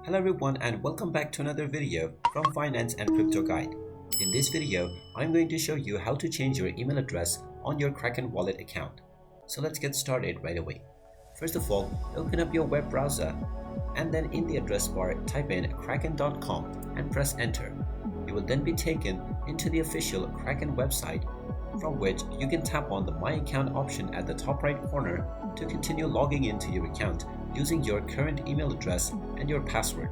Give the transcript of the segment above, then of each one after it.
Hello everyone and welcome back to another video from Finance and Crypto Guide. In this video, I'm going to show you how to change your email address on your Kraken wallet account. So let's get started right away. First of all, open up your web browser and then in the address bar type in kraken.com and press enter. You will then be taken into the official Kraken website, from which you can tap on the My Account option at the top right corner to continue logging into your account using your current email address and your password.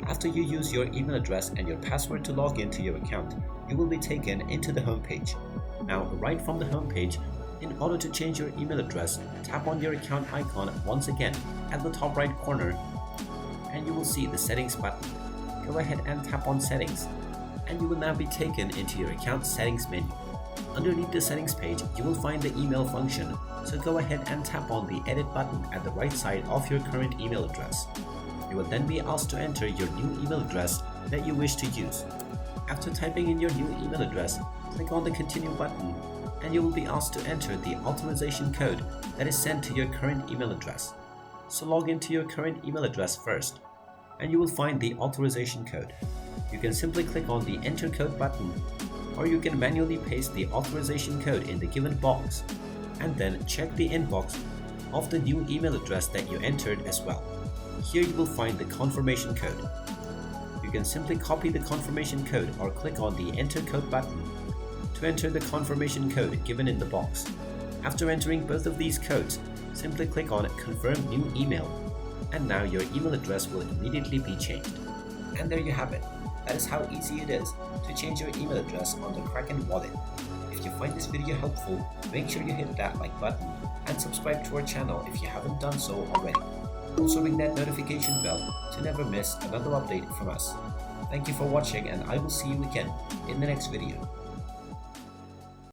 After you use your email address and your password to log into your account, you will be taken into the home page. Now, right from the home page, in order to change your email address, tap on your account icon once again at the top right corner and you will see the settings button. Go ahead and tap on settings and you will now be taken into your account settings menu. Underneath the settings page, you will find the email function, so go ahead and tap on the edit button at the right side of your current email address. You will then be asked to enter your new email address that you wish to use. After typing in your new email address, click on the continue button and you will be asked to enter the authorization code that is sent to your current email address. So log into your current email address first and you will find the authorization code. You can simply click on the enter code button, or you can manually paste the authorization code in the given box and then check the inbox of the new email address that you entered as well. Here you will find the confirmation code. You can simply copy the confirmation code or click on the enter code button to enter the confirmation code given in the box. After entering both of these codes, simply click on confirm new email and now your email address will immediately be changed. And there you have it. That is how easy it is to change your email address on the Kraken wallet. If you find this video helpful, make sure you hit that like button and subscribe to our channel if you haven't done so already. Also ring that notification bell to never miss another update from us. Thank you for watching and I will see you again in the next video.